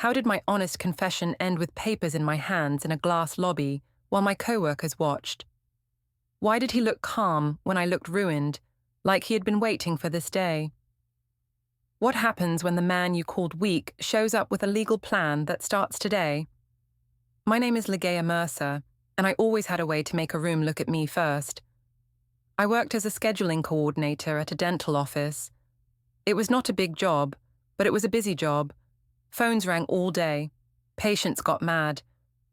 How did my honest confession end with papers in my hands in a glass lobby while my coworkers watched? Why did he look calm when I looked ruined, like he had been waiting for this day? What happens when the man you called weak shows up with a legal plan that starts today? My name is Ligeia Mercer, and I always had a way to make a room look at me first. I worked as a scheduling coordinator at a dental office. It was not a big job, but it was a busy job. Phones rang all day. Patients got mad.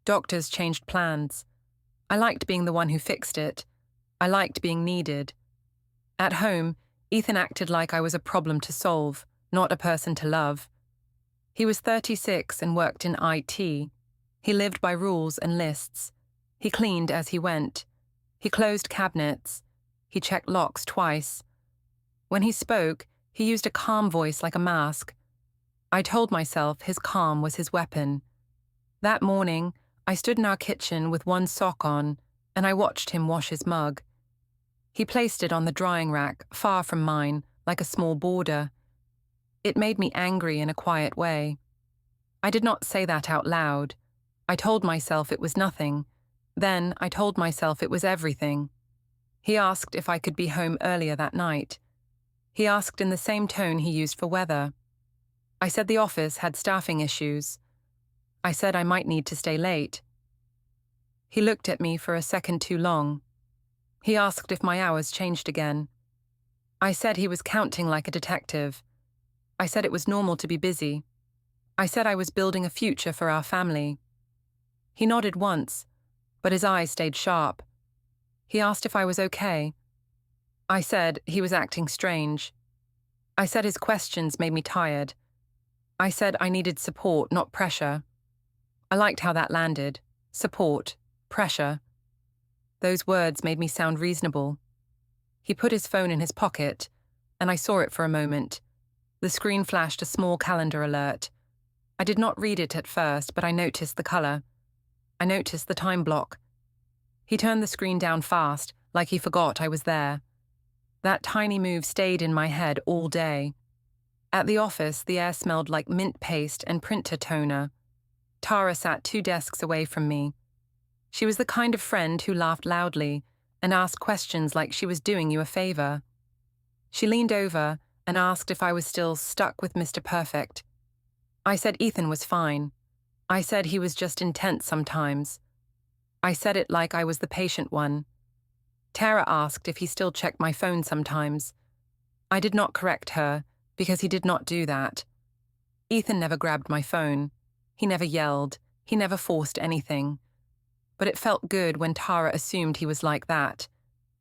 Doctors changed plans. I liked being the one who fixed it. I liked being needed. At home, Ethan acted like I was a problem to solve, not a person to love. He was 36 and worked in IT. He lived by rules and lists. He cleaned as he went. He closed cabinets. He checked locks twice. When he spoke, he used a calm voice like a mask. I told myself his calm was his weapon. That morning, I stood in our kitchen with one sock on, and I watched him wash his mug. He placed it on the drying rack, far from mine, like a small border. It made me angry in a quiet way. I did not say that out loud. I told myself it was nothing. Then I told myself it was everything. He asked if I could be home earlier that night. He asked in the same tone he used for weather. I said the office had staffing issues. I said I might need to stay late. He looked at me for a second too long. He asked if my hours changed again. I said he was counting like a detective. I said it was normal to be busy. I said I was building a future for our family. He nodded once, but his eyes stayed sharp. He asked if I was okay. I said he was acting strange. I said his questions made me tired. I said I needed support, not pressure. I liked how that landed. Support, pressure. Those words made me sound reasonable. He put his phone in his pocket, and I saw it for a moment. The screen flashed a small calendar alert. I did not read it at first, but I noticed the color. I noticed the time block. He turned the screen down fast, like he forgot I was there. That tiny move stayed in my head all day. At the office, the air smelled like mint paste and printer toner. Tara sat 2 desks away from me. She was the kind of friend who laughed loudly and asked questions like she was doing you a favor. She leaned over and asked if I was still stuck with Mr. Perfect. I said Ethan was fine. I said he was just intense sometimes. I said it like I was the patient one. Tara asked if he still checked my phone sometimes. I did not correct her, because he did not do that. Ethan never grabbed my phone. He never yelled. He never forced anything. But it felt good when Tara assumed he was like that.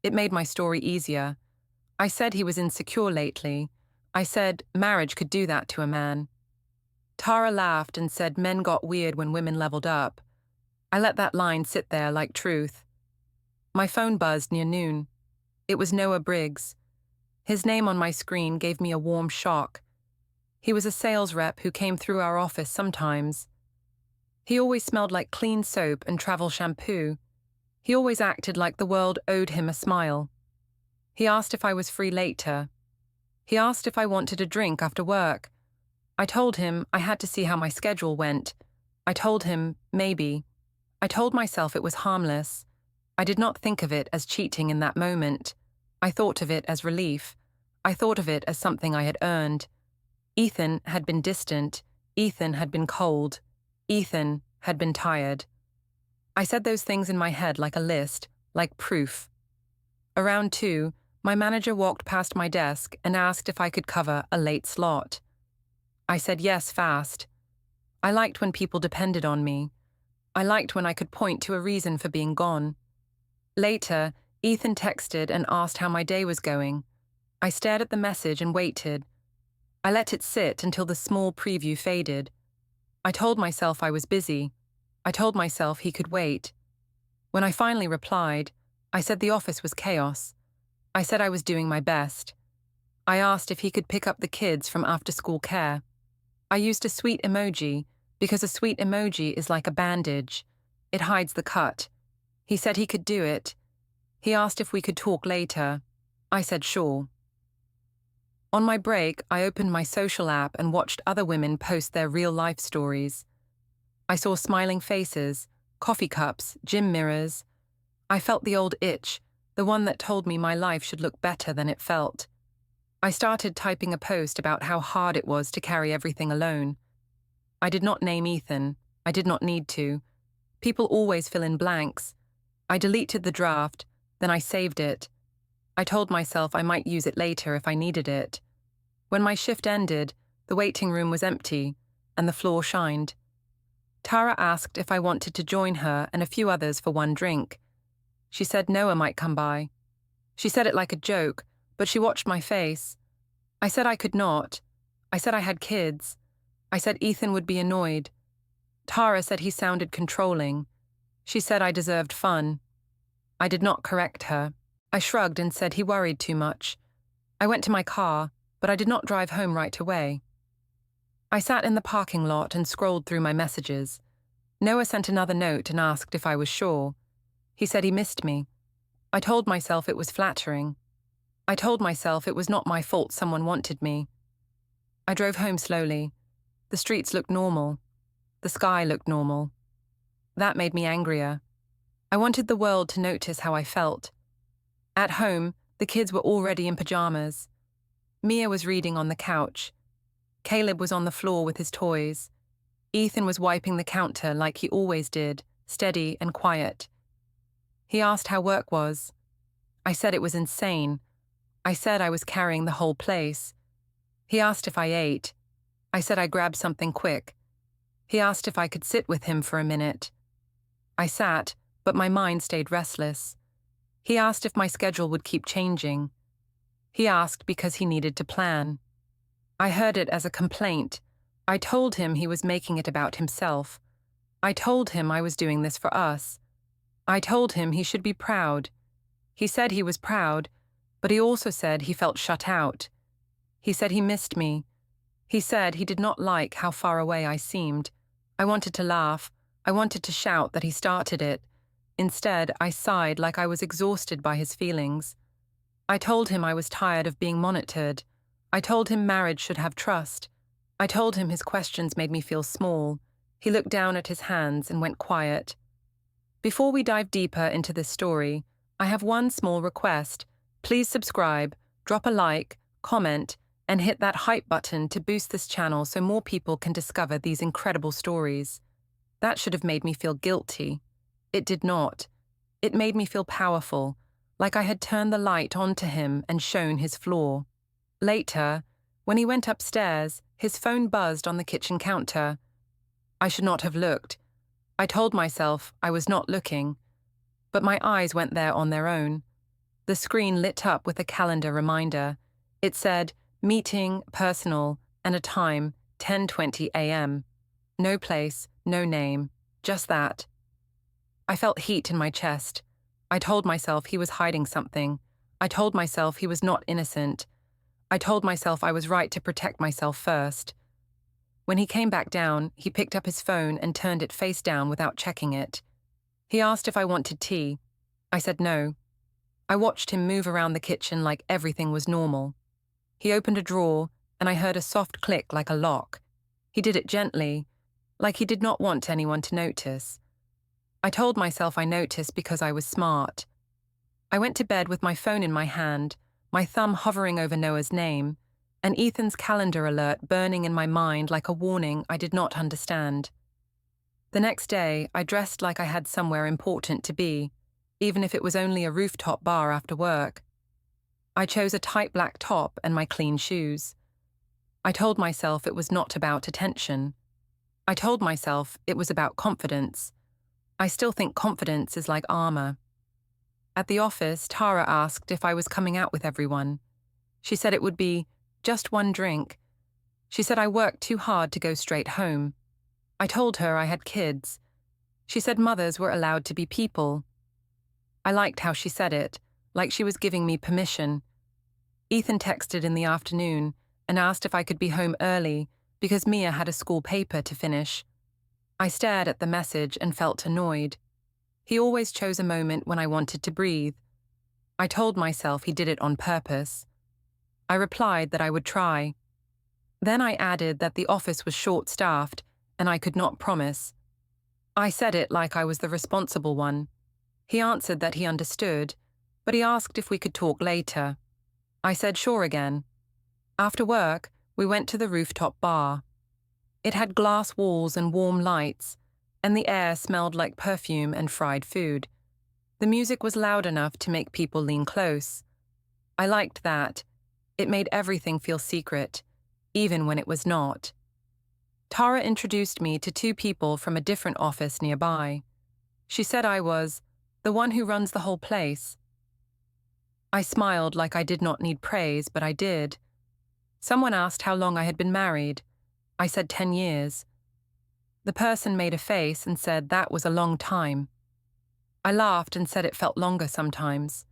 It made my story easier. I said he was insecure lately. I said marriage could do that to a man. Tara laughed and said men got weird when women leveled up. I let that line sit there like truth. My phone buzzed near noon. It was Noah Briggs. His name on my screen gave me a warm shock. He was a sales rep who came through our office sometimes. He always smelled like clean soap and travel shampoo. He always acted like the world owed him a smile. He asked if I was free later. He asked if I wanted a drink after work. I told him I had to see how my schedule went. I told him, maybe. I told myself it was harmless. I did not think of it as cheating in that moment. I thought of it as relief. I thought of it as something I had earned. Ethan had been distant. Ethan had been cold. Ethan had been tired. I said those things in my head like a list, like proof. Around 2, my manager walked past my desk and asked if I could cover a late slot. I said yes fast. I liked when people depended on me. I liked when I could point to a reason for being gone. Later, Ethan texted and asked how my day was going. I stared at the message and waited. I let it sit until the small preview faded. I told myself I was busy. I told myself he could wait. When I finally replied, I said the office was chaos. I said I was doing my best. I asked if he could pick up the kids from after-school care. I used a sweet emoji because a sweet emoji is like a bandage. It hides the cut. He said he could do it. He asked if we could talk later. I said sure. On my break, I opened my social app and watched other women post their real-life stories. I saw smiling faces, coffee cups, gym mirrors. I felt the old itch, the one that told me my life should look better than it felt. I started typing a post about how hard it was to carry everything alone. I did not name Ethan. I did not need to. People always fill in blanks. I deleted the draft, then I saved it. I told myself I might use it later if I needed it. When my shift ended, the waiting room was empty, and the floor shined. Tara asked if I wanted to join her and a few others for one drink. She said Noah might come by. She said it like a joke, but she watched my face. I said I could not. I said I had kids. I said Ethan would be annoyed. Tara said he sounded controlling. She said I deserved fun. I did not correct her. I shrugged and said he worried too much. I went to my car, but I did not drive home right away. I sat in the parking lot and scrolled through my messages. Noah sent another note and asked if I was sure. He said he missed me. I told myself it was flattering. I told myself it was not my fault someone wanted me. I drove home slowly. The streets looked normal. The sky looked normal. That made me angrier. I wanted the world to notice how I felt. At home, the kids were already in pajamas. Mia was reading on the couch. Caleb was on the floor with his toys. Ethan was wiping the counter like he always did, steady and quiet. He asked how work was. I said it was insane. I said I was carrying the whole place. He asked if I ate. I said I grabbed something quick. He asked if I could sit with him for a minute. I sat, but my mind stayed restless. He asked if my schedule would keep changing. He asked because he needed to plan. I heard it as a complaint. I told him he was making it about himself. I told him I was doing this for us. I told him he should be proud. He said he was proud, but he also said he felt shut out. He said he missed me. He said he did not like how far away I seemed. I wanted to laugh. I wanted to shout that he started it. Instead, I sighed like I was exhausted by his feelings. I told him I was tired of being monitored. I told him marriage should have trust. I told him his questions made me feel small. He looked down at his hands and went quiet. Before we dive deeper into this story, I have one small request. Please subscribe, drop a like, comment, and hit that hype button to boost this channel so more people can discover these incredible stories. That should have made me feel guilty. It did not. It made me feel powerful, like I had turned the light onto him and shown his flaw. Later, when he went upstairs, his phone buzzed on the kitchen counter. I should not have looked. I told myself I was not looking, but my eyes went there on their own. The screen lit up with a calendar reminder. It said, meeting, personal, and a time, 10:20 a.m. No place, no name, just that. I felt heat in my chest. I told myself he was hiding something. I told myself he was not innocent. I told myself I was right to protect myself first. When he came back down, he picked up his phone and turned it face down without checking it. He asked if I wanted tea. I said no. I watched him move around the kitchen like everything was normal. He opened a drawer, and I heard a soft click like a lock. He did it gently, like he did not want anyone to notice. I told myself I noticed because I was smart. I went to bed with my phone in my hand, my thumb hovering over Noah's name, and Ethan's calendar alert burning in my mind like a warning I did not understand. The next day, I dressed like I had somewhere important to be, even if it was only a rooftop bar after work. I chose a tight black top and my clean shoes. I told myself it was not about attention. I told myself it was about confidence. I still think confidence is like armor. At the office, Tara asked if I was coming out with everyone. She said it would be just one drink. She said I worked too hard to go straight home. I told her I had kids. She said mothers were allowed to be people. I liked how she said it, like she was giving me permission. Ethan texted in the afternoon and asked if I could be home early because Mia had a school paper to finish. I stared at the message and felt annoyed. He always chose a moment when I wanted to breathe. I told myself he did it on purpose. I replied that I would try. Then I added that the office was short-staffed and I could not promise. I said it like I was the responsible one. He answered that he understood, but he asked if we could talk later. I said sure again. After work, we went to the rooftop bar. It had glass walls and warm lights, and the air smelled like perfume and fried food. The music was loud enough to make people lean close. I liked that. It made everything feel secret, even when it was not. Tara introduced me to two people from a different office nearby. She said I was the one who runs the whole place. I smiled like I did not need praise, but I did. Someone asked how long I had been married. I said 10 years. The person made a face and said that was a long time. I laughed and said it felt longer sometimes.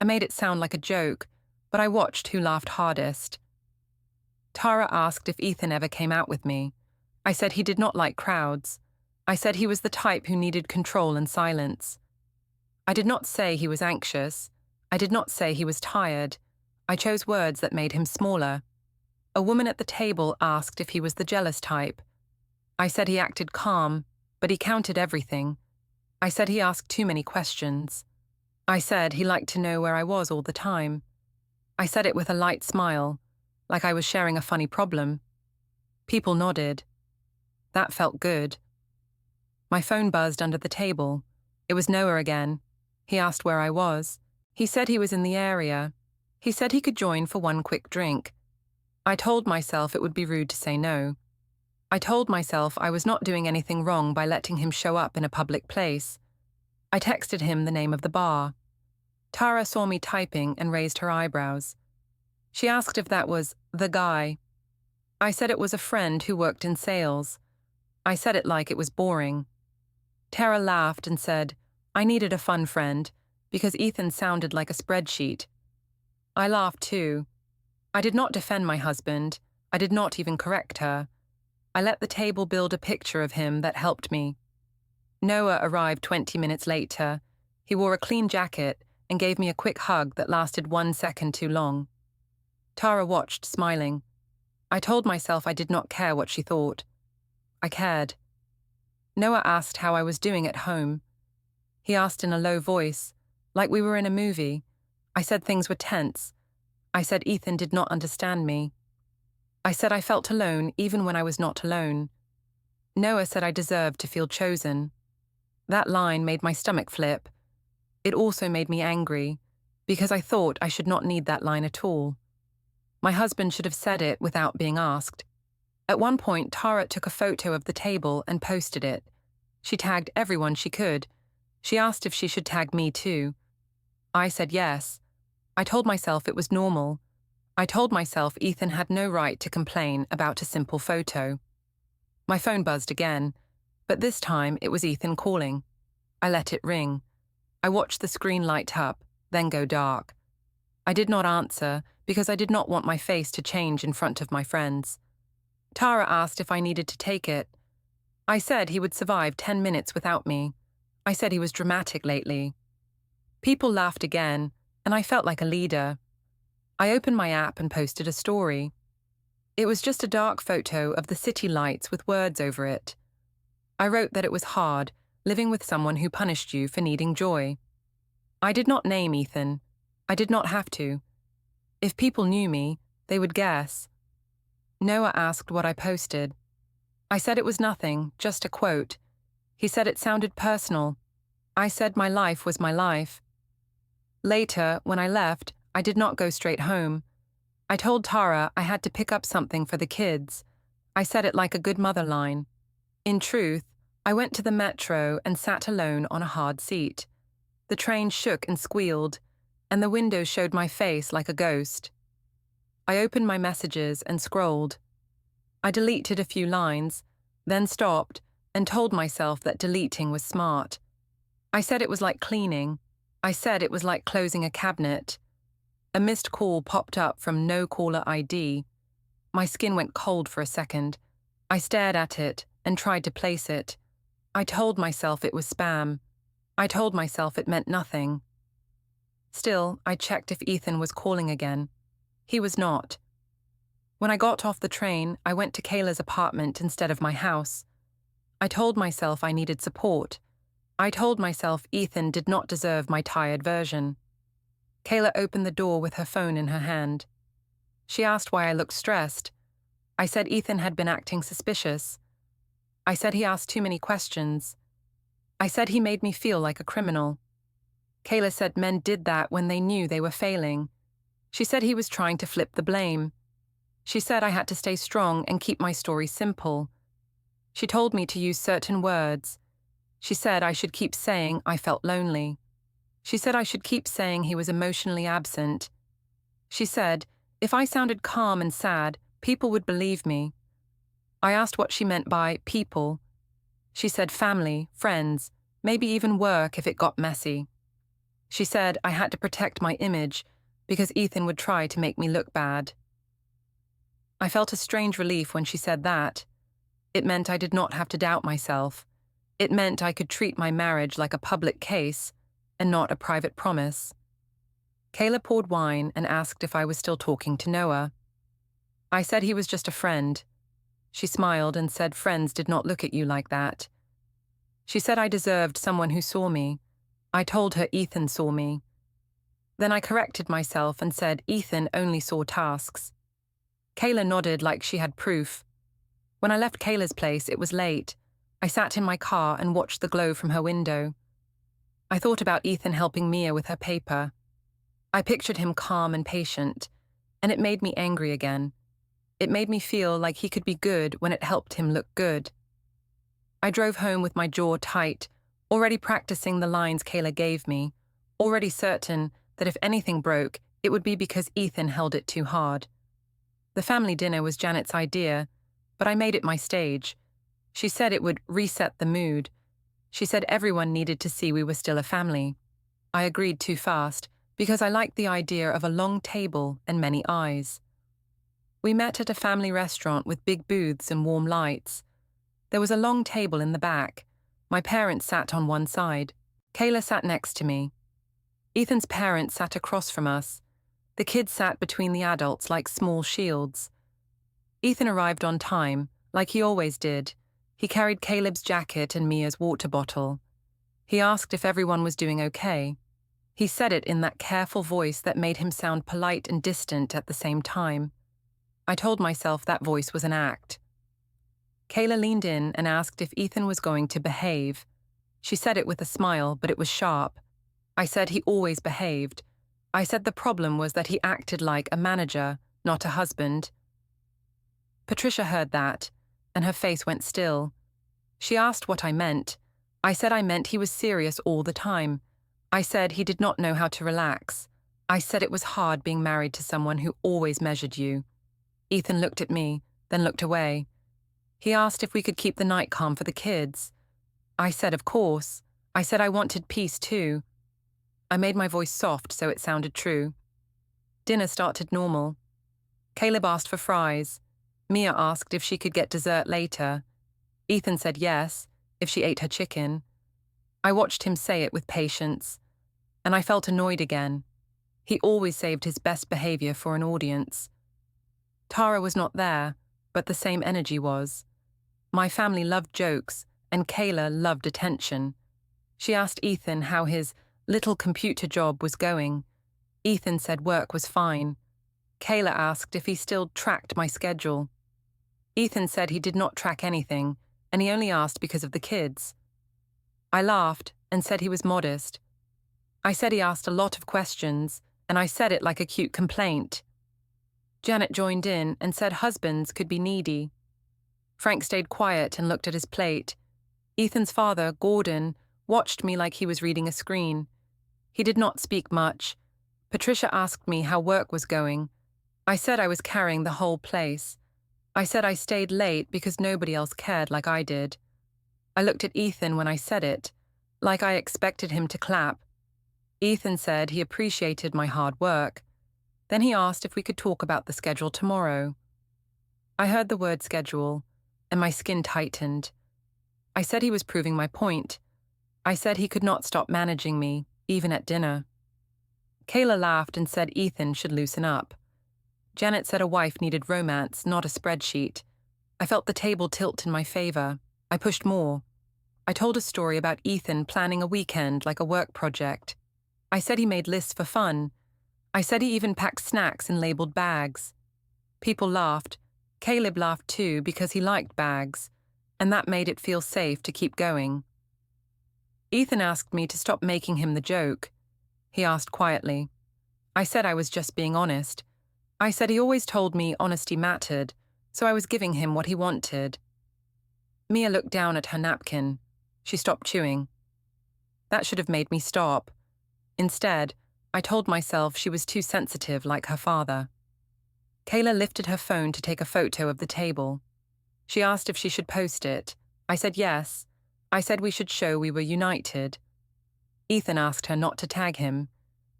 I made it sound like a joke, but I watched who laughed hardest. Tara asked if Ethan ever came out with me. I said he did not like crowds. I said he was the type who needed control and silence. I did not say he was anxious. I did not say he was tired. I chose words that made him smaller. A woman at the table asked if he was the jealous type. I said he acted calm, but he counted everything. I said he asked too many questions. I said he liked to know where I was all the time. I said it with a light smile, like I was sharing a funny problem. People nodded. That felt good. My phone buzzed under the table. It was Noah again. He asked where I was. He said he was in the area. He said he could join for one quick drink. I told myself it would be rude to say no. I told myself I was not doing anything wrong by letting him show up in a public place. I texted him the name of the bar. Tara saw me typing and raised her eyebrows. She asked if that was the guy. I said it was a friend who worked in sales. I said it like it was boring. Tara laughed and said, I needed a fun friend, because Ethan sounded like a spreadsheet. I laughed too. I did not defend my husband. I did not even correct her. I let the table build a picture of him that helped me. Noah arrived 20 minutes later. He wore a clean jacket and gave me a quick hug that lasted 1 second too long. Tara watched, smiling. I told myself I did not care what she thought. I cared. Noah asked how I was doing at home. He asked in a low voice, like we were in a movie. I said things were tense. I said Ethan did not understand me. I said I felt alone even when I was not alone. Noah said I deserved to feel chosen. That line made my stomach flip. It also made me angry, because I thought I should not need that line at all. My husband should have said it without being asked. At one point, Tara took a photo of the table and posted it. She tagged everyone she could. She asked if she should tag me too. I said yes. I told myself it was normal. I told myself Ethan had no right to complain about a simple photo. My phone buzzed again, but this time it was Ethan calling. I let it ring. I watched the screen light up, then go dark. I did not answer because I did not want my face to change in front of my friends. Tara asked if I needed to take it. I said he would survive 10 minutes without me. I said he was dramatic lately. People laughed again, and I felt like a leader. I opened my app and posted a story. It was just a dark photo of the city lights with words over it. I wrote that it was hard, living with someone who punished you for needing joy. I did not name Ethan. I did not have to. If people knew me, they would guess. Noah asked what I posted. I said it was nothing, just a quote. He said it sounded personal. I said my life was my life. Later, when I left, I did not go straight home. I told Tara I had to pick up something for the kids. I said it like a good mother line. In truth, I went to the metro and sat alone on a hard seat. The train shook and squealed, and the window showed my face like a ghost. I opened my messages and scrolled. I deleted a few lines, then stopped and told myself that deleting was smart. I said it was like cleaning. I said it was like closing a cabinet. A missed call popped up from no caller ID. My skin went cold for a second. I stared at it and tried to place it. I told myself it was spam. I told myself it meant nothing. Still, I checked if Ethan was calling again. He was not. When I got off the train, I went to Kayla's apartment instead of my house. I told myself I needed support. I told myself Ethan did not deserve my tired version. Kayla opened the door with her phone in her hand. She asked why I looked stressed. I said Ethan had been acting suspicious. I said he asked too many questions. I said he made me feel like a criminal. Kayla said men did that when they knew they were failing. She said he was trying to flip the blame. She said I had to stay strong and keep my story simple. She told me to use certain words. She said I should keep saying I felt lonely. She said I should keep saying he was emotionally absent. She said if I sounded calm and sad, people would believe me. I asked what she meant by people. She said family, friends, maybe even work if it got messy. She said I had to protect my image because Ethan would try to make me look bad. I felt a strange relief when she said that. It meant I did not have to doubt myself. It meant I could treat my marriage like a public case and not a private promise. Kayla poured wine and asked if I was still talking to Noah. I said he was just a friend. She smiled and said friends did not look at you like that. She said I deserved someone who saw me. I told her Ethan saw me. Then I corrected myself and said Ethan only saw tasks. Kayla nodded like she had proof. When I left Kayla's place, it was late. I sat in my car and watched the glow from her window. I thought about Ethan helping Mia with her paper. I pictured him calm and patient, and it made me angry again. It made me feel like he could be good when it helped him look good. I drove home with my jaw tight, already practicing the lines Kayla gave me, already certain that if anything broke, it would be because Ethan held it too hard. The family dinner was Janet's idea, but I made it my stage. She said it would reset the mood. She said everyone needed to see we were still a family. I agreed too fast, because I liked the idea of a long table and many eyes. We met at a family restaurant with big booths and warm lights. There was a long table in the back. My parents sat on one side. Kayla sat next to me. Ethan's parents sat across from us. The kids sat between the adults like small shields. Ethan arrived on time, like he always did. He carried Caleb's jacket and Mia's water bottle. He asked if everyone was doing okay. He said it in that careful voice that made him sound polite and distant at the same time. I told myself that voice was an act. Kayla leaned in and asked if Ethan was going to behave. She said it with a smile, but it was sharp. I said he always behaved. I said the problem was that he acted like a manager, not a husband. Patricia heard that, and her face went still. She asked what I meant. I said I meant he was serious all the time. I said he did not know how to relax. I said it was hard being married to someone who always measured you. Ethan looked at me, then looked away. He asked if we could keep the night calm for the kids. I said of course. I said I wanted peace too. I made my voice soft so it sounded true. Dinner started normal. Caleb asked for fries. Mia asked if she could get dessert later. Ethan said yes, if she ate her chicken. I watched him say it with patience, and I felt annoyed again. He always saved his best behavior for an audience. Tara was not there, but the same energy was. My family loved jokes, and Kayla loved attention. She asked Ethan how his little computer job was going. Ethan said work was fine. Kayla asked if he still tracked my schedule. Ethan said he did not track anything, and he only asked because of the kids. I laughed and said he was modest. I said he asked a lot of questions, and I said it like a cute complaint. Janet joined in and said husbands could be needy. Frank stayed quiet and looked at his plate. Ethan's father, Gordon, watched me like he was reading a screen. He did not speak much. Patricia asked me how work was going. I said I was carrying the whole place. I said I stayed late because nobody else cared like I did. I looked at Ethan when I said it, like I expected him to clap. Ethan said he appreciated my hard work. Then he asked if we could talk about the schedule tomorrow. I heard the word schedule, and my skin tightened. I said he was proving my point. I said he could not stop managing me, even at dinner. Kayla laughed and said Ethan should loosen up. Janet said a wife needed romance, not a spreadsheet. I felt the table tilt in my favor. I pushed more. I told a story about Ethan planning a weekend like a work project. I said he made lists for fun. I said he even packed snacks in labeled bags. People laughed. Caleb laughed too because he liked bags, and that made it feel safe to keep going. Ethan asked me to stop making him the joke. He asked quietly. I said I was just being honest. I said he always told me honesty mattered, so I was giving him what he wanted. Mia looked down at her napkin. She stopped chewing. That should have made me stop. Instead, I told myself she was too sensitive like her father. Kayla lifted her phone to take a photo of the table. She asked if she should post it. I said yes. I said we should show we were united. Ethan asked her not to tag him.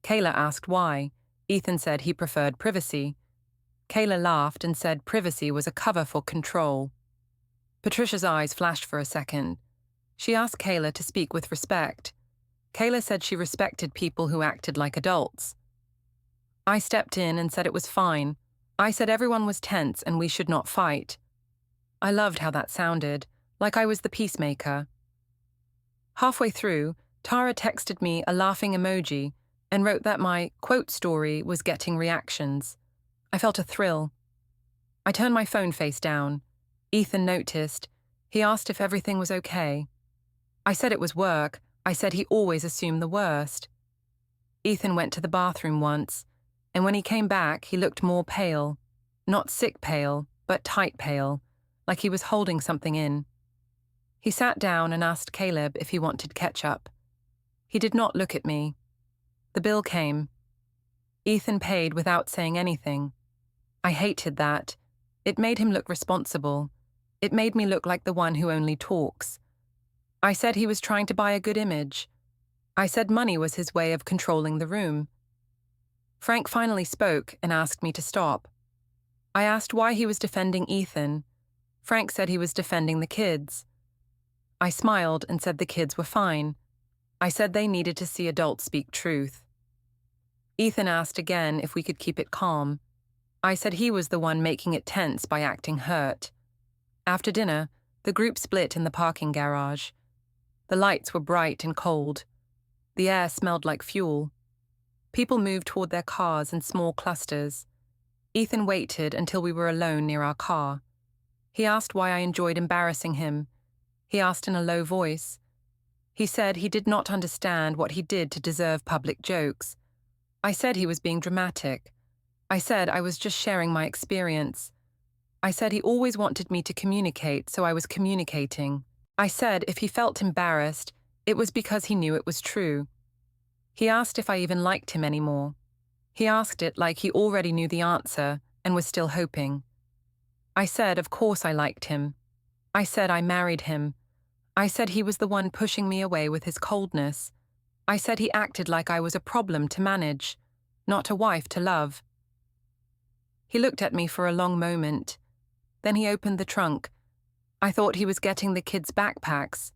Kayla asked why. Ethan said he preferred privacy. Kayla laughed and said privacy was a cover for control. Patricia's eyes flashed for a second. She asked Kayla to speak with respect. Kayla said she respected people who acted like adults. I stepped in and said it was fine. I said everyone was tense and we should not fight. I loved how that sounded, like I was the peacemaker. Halfway through, Tara texted me a laughing emoji and wrote that my quote story was getting reactions. I felt a thrill. I turned my phone face down. Ethan noticed. He asked if everything was okay. I said it was work. I said he always assumed the worst. Ethan went to the bathroom once, and when he came back, he looked more pale. Not sick pale, but tight pale, like he was holding something in. He sat down and asked Caleb if he wanted ketchup. He did not look at me. The bill came. Ethan paid without saying anything. I hated that. It made him look responsible. It made me look like the one who only talks. I said he was trying to buy a good image. I said money was his way of controlling the room. Frank finally spoke and asked me to stop. I asked why he was defending Ethan. Frank said he was defending the kids. I smiled and said the kids were fine. I said they needed to see adults speak truth. Ethan asked again if we could keep it calm. I said he was the one making it tense by acting hurt. After dinner, the group split in the parking garage. The lights were bright and cold. The air smelled like fuel. People moved toward their cars in small clusters. Ethan waited until we were alone near our car. He asked why I enjoyed embarrassing him. He asked in a low voice. He said he did not understand what he did to deserve public jokes. I said he was being dramatic. I said I was just sharing my experience. I said he always wanted me to communicate, so I was communicating. I said if he felt embarrassed, it was because he knew it was true. He asked if I even liked him anymore. He asked it like he already knew the answer and was still hoping. I said of course I liked him. I said I married him. I said he was the one pushing me away with his coldness. I said he acted like I was a problem to manage, not a wife to love. He looked at me for a long moment. Then he opened the trunk. I thought he was getting the kids' backpacks.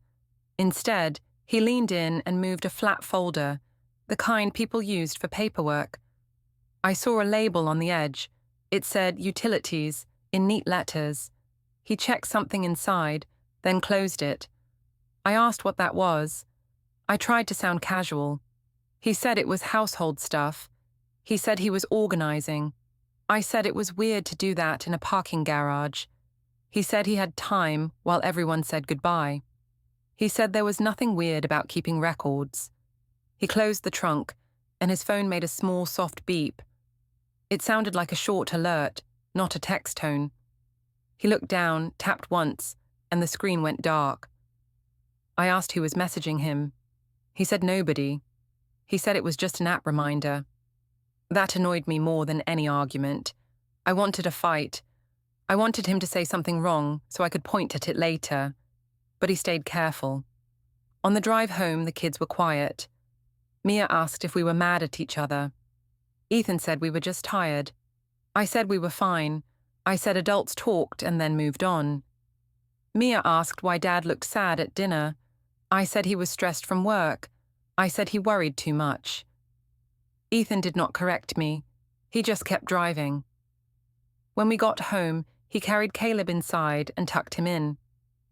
Instead, he leaned in and moved a flat folder, the kind people used for paperwork. I saw a label on the edge. It said Utilities in neat letters. He checked something inside, then closed it. I asked what that was. I tried to sound casual. He said it was household stuff. He said he was organizing. I said it was weird to do that in a parking garage. He said he had time while everyone said goodbye. He said there was nothing weird about keeping records. He closed the trunk, and his phone made a small, soft beep. It sounded like a short alert, not a text tone. He looked down, tapped once, and the screen went dark. I asked who was messaging him. He said nobody. He said it was just an app reminder. That annoyed me more than any argument. I wanted a fight. I wanted him to say something wrong so I could point at it later. But he stayed careful. On the drive home, the kids were quiet. Mia asked if we were mad at each other. Ethan said we were just tired. I said we were fine. I said adults talked and then moved on. Mia asked why Dad looked sad at dinner. I said he was stressed from work. I said he worried too much. Ethan did not correct me. He just kept driving. When we got home, he carried Caleb inside and tucked him in.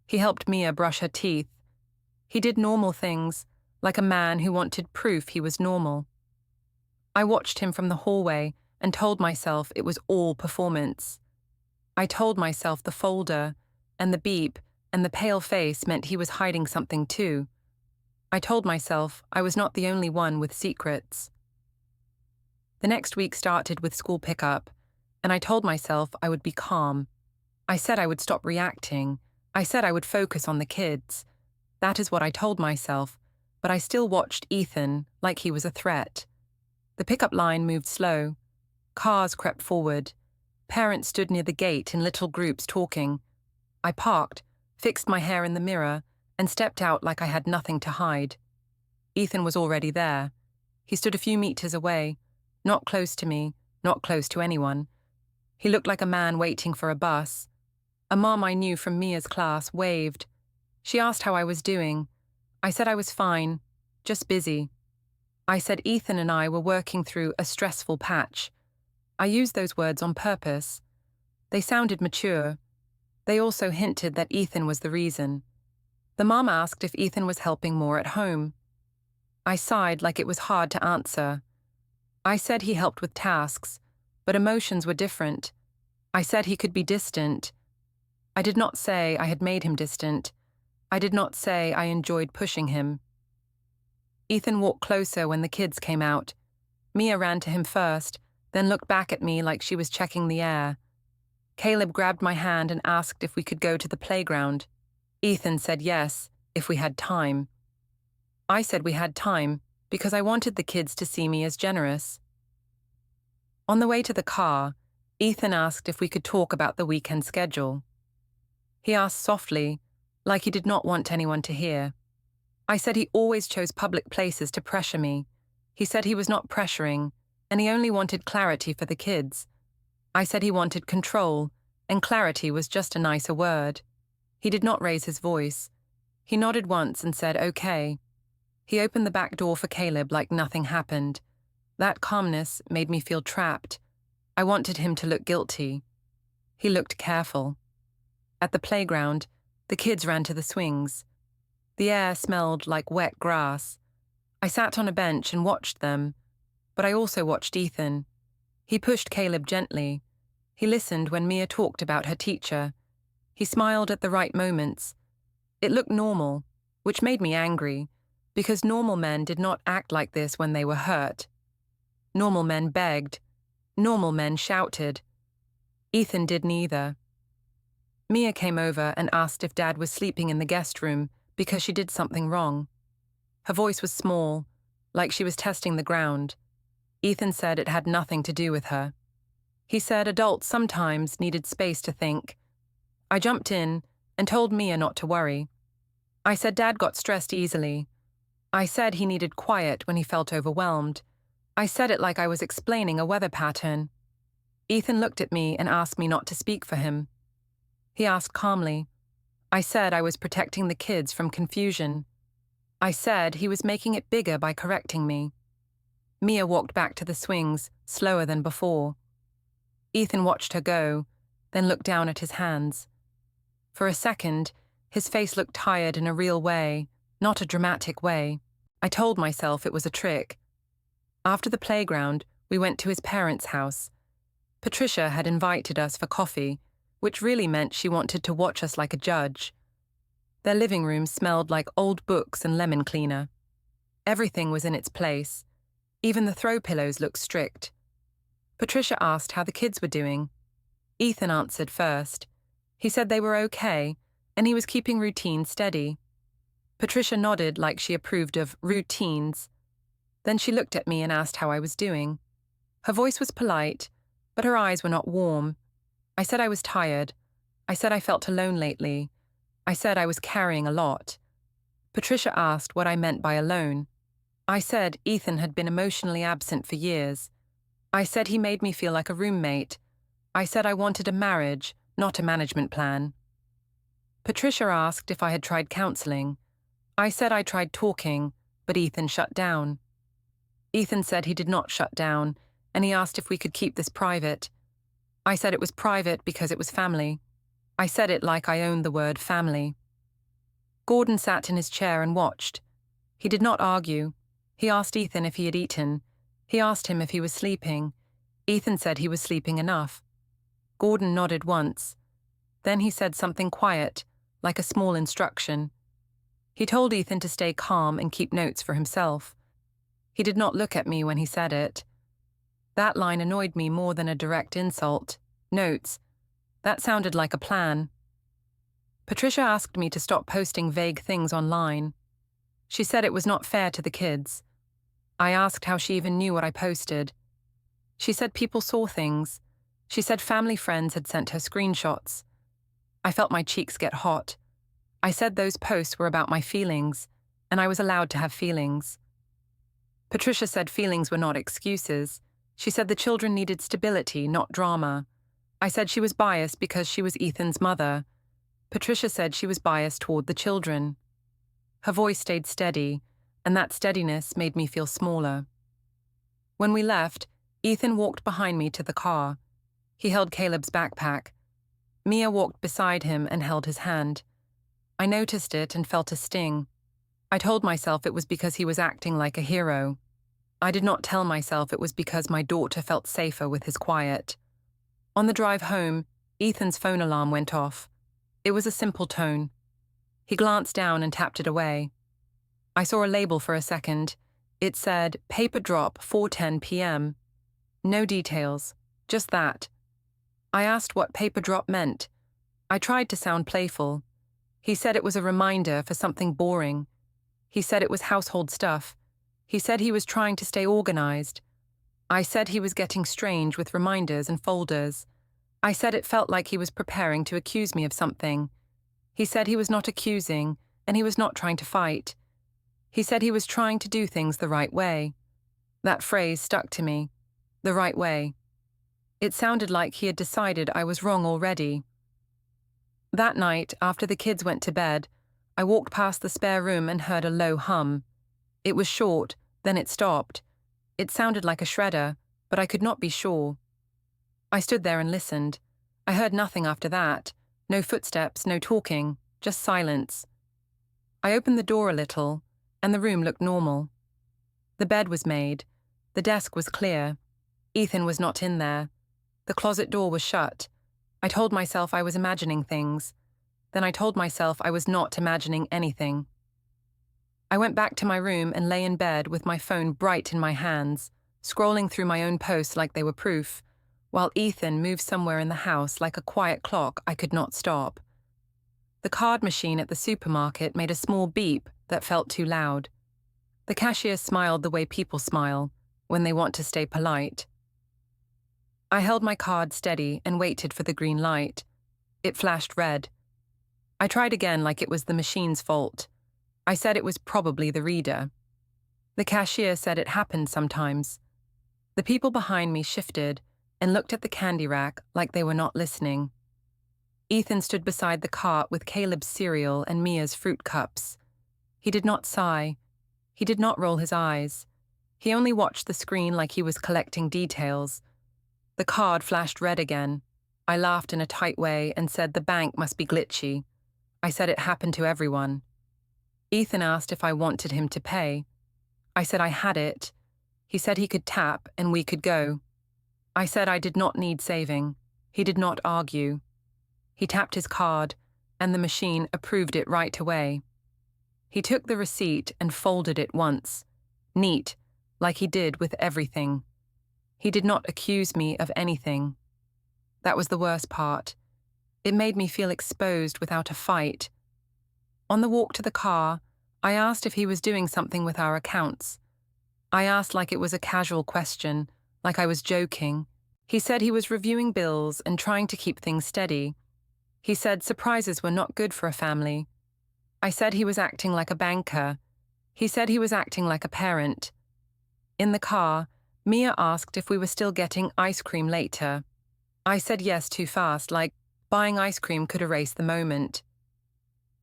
He helped Mia brush her teeth. He did normal things, like a man who wanted proof he was normal. I watched him from the hallway and told myself it was all performance. I told myself the folder and the beep and the pale face meant he was hiding something too. I told myself I was not the only one with secrets. The next week started with school pickup, and I told myself I would be calm. I said I would stop reacting. I said I would focus on the kids. That is what I told myself, but I still watched Ethan like he was a threat. The pickup line moved slow. Cars crept forward. Parents stood near the gate in little groups talking. I parked, fixed my hair in the mirror, and stepped out like I had nothing to hide. Ethan was already there. He stood a few meters away, not close to me, not close to anyone. He looked like a man waiting for a bus. A mom I knew from Mia's class waved. She asked how I was doing. I said I was fine, just busy. I said Ethan and I were working through a stressful patch. I used those words on purpose. They sounded mature. They also hinted that Ethan was the reason. The mom asked if Ethan was helping more at home. I sighed like it was hard to answer. I said he helped with tasks, but emotions were different. I said he could be distant. I did not say I had made him distant. I did not say I enjoyed pushing him. Ethan walked closer when the kids came out. Mia ran to him first, then looked back at me like she was checking the air. Caleb grabbed my hand and asked if we could go to the playground. Ethan said yes, if we had time. I said we had time because I wanted the kids to see me as generous. On the way to the car, Ethan asked if we could talk about the weekend schedule. He asked softly, like he did not want anyone to hear. I said he always chose public places to pressure me. He said he was not pressuring, and he only wanted clarity for the kids. I said he wanted control, and clarity was just a nicer word. He did not raise his voice. He nodded once and said, okay. He opened the back door for Caleb like nothing happened. That calmness made me feel trapped. I wanted him to look guilty. He looked careful. At the playground, the kids ran to the swings. The air smelled like wet grass. I sat on a bench and watched them, but I also watched Ethan. He pushed Caleb gently. He listened when Mia talked about her teacher. He smiled at the right moments. It looked normal, which made me angry, because normal men did not act like this when they were hurt. Normal men begged. Normal men shouted. Ethan did neither. Mia came over and asked if Dad was sleeping in the guest room because she did something wrong. Her voice was small, like she was testing the ground. Ethan said it had nothing to do with her. He said adults sometimes needed space to think. I jumped in and told Mia not to worry. I said Dad got stressed easily. I said he needed quiet when he felt overwhelmed. I said it like I was explaining a weather pattern. Ethan looked at me and asked me not to speak for him. He asked calmly. I said I was protecting the kids from confusion. I said he was making it bigger by correcting me. Mia walked back to the swings, slower than before. Ethan watched her go, then looked down at his hands. For a second, his face looked tired in a real way, not a dramatic way. I told myself it was a trick. After the playground, we went to his parents' house. Patricia had invited us for coffee, which really meant she wanted to watch us like a judge. Their living room smelled like old books and lemon cleaner. Everything was in its place. Even the throw pillows looked strict. Patricia asked how the kids were doing. Ethan answered first. He said they were okay, and he was keeping routine steady. Patricia nodded like she approved of routines. Then she looked at me and asked how I was doing. Her voice was polite, but her eyes were not warm. I said I was tired. I said I felt alone lately. I said I was carrying a lot. Patricia asked what I meant by alone. I said Ethan had been emotionally absent for years. I said he made me feel like a roommate. I said I wanted a marriage, not a management plan. Patricia asked if I had tried counseling. I said I tried talking, but Ethan shut down. Ethan said he did not shut down, and he asked if we could keep this private. I said it was private because it was family. I said it like I owned the word family. Gordon sat in his chair and watched. He did not argue. He asked Ethan if he had eaten. He asked him if he was sleeping. Ethan said he was sleeping enough. Gordon nodded once. Then he said something quiet, like a small instruction. He told Ethan to stay calm and keep notes for himself. He did not look at me when he said it. That line annoyed me more than a direct insult. Notes. That sounded like a plan. Patricia asked me to stop posting vague things online. She said it was not fair to the kids. I asked how she even knew what I posted. She said people saw things. She said family friends had sent her screenshots. I felt my cheeks get hot. I said those posts were about my feelings, and I was allowed to have feelings. Patricia said feelings were not excuses. She said the children needed stability, not drama. I said she was biased because she was Ethan's mother. Patricia said she was biased toward the children. Her voice stayed steady, and that steadiness made me feel smaller. When we left, Ethan walked behind me to the car. He held Caleb's backpack. Mia walked beside him and held his hand. I noticed it and felt a sting. I told myself it was because he was acting like a hero. I did not tell myself it was because my daughter felt safer with his quiet. On the drive home, Ethan's phone alarm went off. It was a simple tone. He glanced down and tapped it away. I saw a label for a second. It said, "Paper drop, 4:10 p.m. No details, just that. I asked what paper drop meant. I tried to sound playful. He said it was a reminder for something boring. He said it was household stuff. He said he was trying to stay organized. I said he was getting strange with reminders and folders. I said it felt like he was preparing to accuse me of something. He said he was not accusing, and he was not trying to fight. He said he was trying to do things the right way. That phrase stuck to me. The right way. It sounded like he had decided I was wrong already. That night, after the kids went to bed, I walked past the spare room and heard a low hum. It was short, then it stopped. It sounded like a shredder, but I could not be sure. I stood there and listened. I heard nothing after that. No footsteps, no talking, just silence. I opened the door a little, and the room looked normal. The bed was made. The desk was clear. Ethan was not in there. The closet door was shut. I told myself I was imagining things. Then I told myself I was not imagining anything. I went back to my room and lay in bed with my phone bright in my hands, scrolling through my own posts like they were proof, while Ethan moved somewhere in the house like a quiet clock I could not stop. The card machine at the supermarket made a small beep that felt too loud. The cashier smiled the way people smile, when they want to stay polite. I held my card steady and waited for the green light. It flashed red. I tried again like it was the machine's fault. I said it was probably the reader. The cashier said it happened sometimes. The people behind me shifted and looked at the candy rack like they were not listening. Ethan stood beside the cart with Caleb's cereal and Mia's fruit cups. He did not sigh. He did not roll his eyes. He only watched the screen like he was collecting details. The card flashed red again. I laughed in a tight way and said the bank must be glitchy. I said it happened to everyone. Ethan asked if I wanted him to pay. I said I had it. He said he could tap and we could go. I said I did not need saving. He did not argue. He tapped his card, and the machine approved it right away. He took the receipt and folded it once, neat, like he did with everything. He did not accuse me of anything. That was the worst part. It made me feel exposed without a fight. On the walk to the car, I asked if he was doing something with our accounts. I asked like it was a casual question, like I was joking. He said he was reviewing bills and trying to keep things steady. He said surprises were not good for a family. I said he was acting like a banker. He said he was acting like a parent. In the car, Mia asked if we were still getting ice cream later. I said yes too fast, like buying ice cream could erase the moment.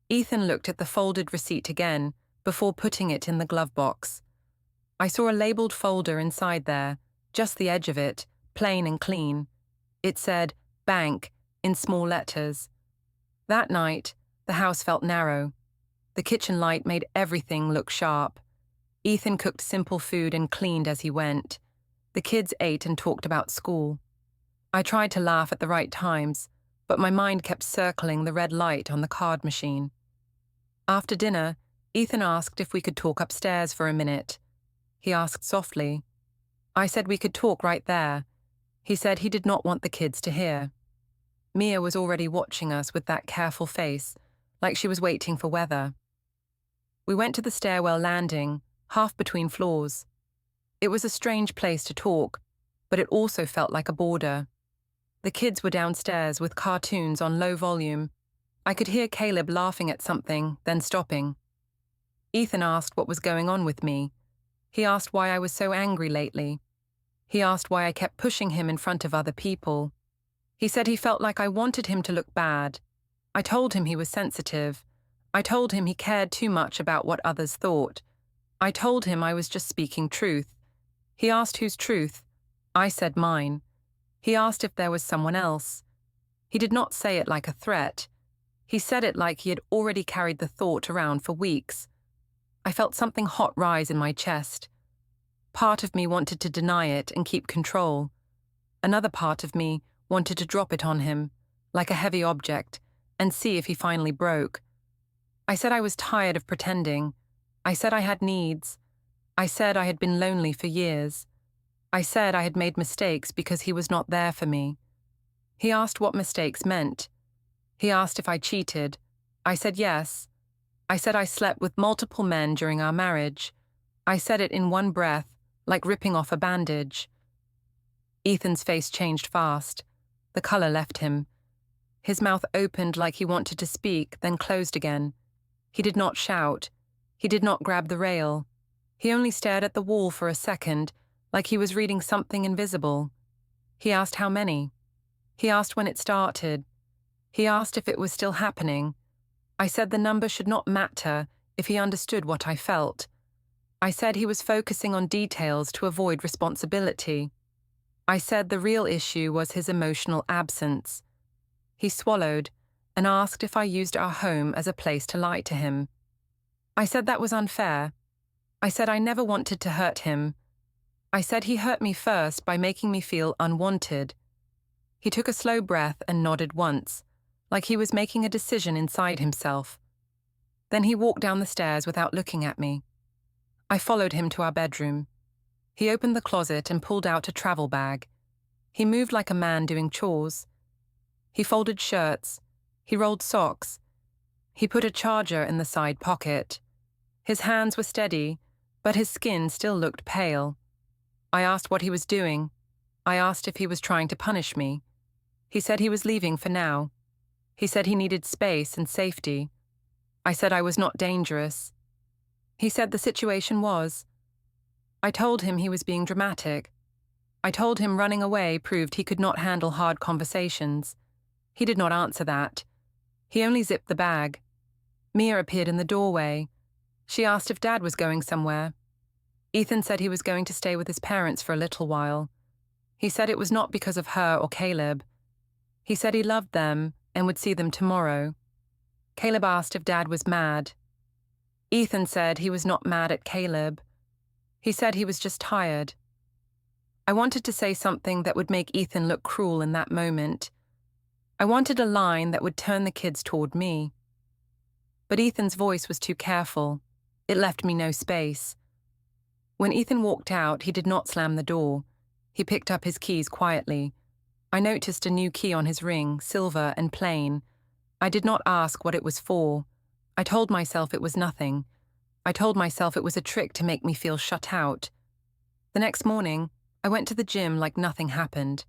Ethan looked at the folded receipt again before putting it in the glove box. I saw a labeled folder inside there, just the edge of it, plain and clean. It said, "Bank," in small letters. That night, the house felt narrow. The kitchen light made everything look sharp. Ethan cooked simple food and cleaned as he went. The kids ate and talked about school. I tried to laugh at the right times, but my mind kept circling the red light on the card machine. After dinner, Ethan asked if we could talk upstairs for a minute. He asked softly. I said we could talk right there. He said he did not want the kids to hear. Mia was already watching us with that careful face, like she was waiting for weather. We went to the stairwell landing, half between floors. It was a strange place to talk, but it also felt like a border. The kids were downstairs with cartoons on low volume. I could hear Caleb laughing at something, then stopping. Ethan asked what was going on with me. He asked why I was so angry lately. He asked why I kept pushing him in front of other people. He said he felt like I wanted him to look bad. I told him he was sensitive. I told him he cared too much about what others thought. I told him I was just speaking truth. He asked whose truth. I said mine. He asked if there was someone else. He did not say it like a threat. He said it like he had already carried the thought around for weeks. I felt something hot rise in my chest. Part of me wanted to deny it and keep control. Another part of me wanted to drop it on him, like a heavy object, and see if he finally broke. I said I was tired of pretending. I said I had needs. I said I had been lonely for years. I said I had made mistakes because he was not there for me. He asked what mistakes meant. He asked if I cheated. I said yes. I said I slept with multiple men during our marriage. I said it in one breath, like ripping off a bandage. Ethan's face changed fast. The color left him. His mouth opened like he wanted to speak, then closed again. He did not shout. He did not grab the rail. He only stared at the wall for a second, like he was reading something invisible. He asked how many. He asked when it started. He asked if it was still happening. I said the number should not matter if he understood what I felt. I said he was focusing on details to avoid responsibility. I said the real issue was his emotional absence. He swallowed and asked if I used our home as a place to lie to him. I said that was unfair. I said I never wanted to hurt him. I said he hurt me first by making me feel unwanted. He took a slow breath and nodded once, like he was making a decision inside himself. Then he walked down the stairs without looking at me. I followed him to our bedroom. He opened the closet and pulled out a travel bag. He moved like a man doing chores. He folded shirts. He rolled socks. He put a charger in the side pocket. His hands were steady, but his skin still looked pale. I asked what he was doing. I asked if he was trying to punish me. He said he was leaving for now. He said he needed space and safety. I said I was not dangerous. He said the situation was. I told him he was being dramatic. I told him running away proved he could not handle hard conversations. He did not answer that. He only zipped the bag. Mia appeared in the doorway. She asked if Dad was going somewhere. Ethan said he was going to stay with his parents for a little while. He said it was not because of her or Caleb. He said he loved them and would see them tomorrow. Caleb asked if Dad was mad. Ethan said he was not mad at Caleb. He said he was just tired. I wanted to say something that would make Ethan look cruel in that moment. I wanted a line that would turn the kids toward me. But Ethan's voice was too careful. It left me no space. When Ethan walked out, he did not slam the door. He picked up his keys quietly. I noticed a new key on his ring, silver and plain. I did not ask what it was for. I told myself it was nothing. I told myself it was a trick to make me feel shut out. The next morning, I went to the gym like nothing happened.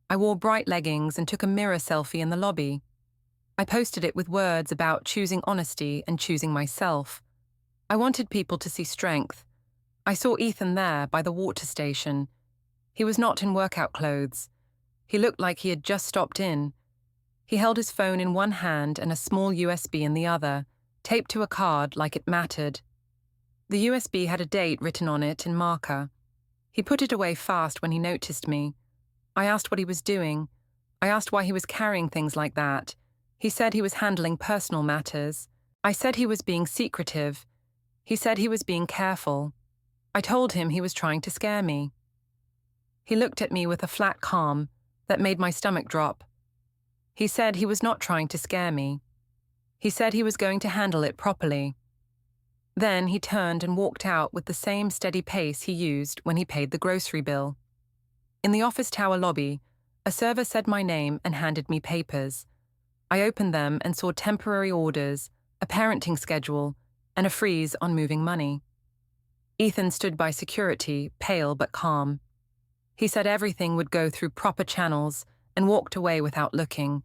I wore bright leggings and took a mirror selfie in the lobby. I posted it with words about choosing honesty and choosing myself. I wanted people to see strength. I saw Ethan there by the water station. He was not in workout clothes. He looked like he had just stopped in. He held his phone in one hand and a small USB in the other, taped to a card like it mattered. The USB had a date written on it in marker. He put it away fast when he noticed me. I asked what he was doing. I asked why he was carrying things like that. He said he was handling personal matters. I said he was being secretive. He said he was being careful. I told him he was trying to scare me. He looked at me with a flat calm that made my stomach drop. He said he was not trying to scare me. He said he was going to handle it properly. Then he turned and walked out with the same steady pace he used when he paid the grocery bill. In the office tower lobby, a server said my name and handed me papers. I opened them and saw temporary orders, a parenting schedule, and a freeze on moving money. Ethan stood by security, pale but calm. He said everything would go through proper channels and walked away without looking,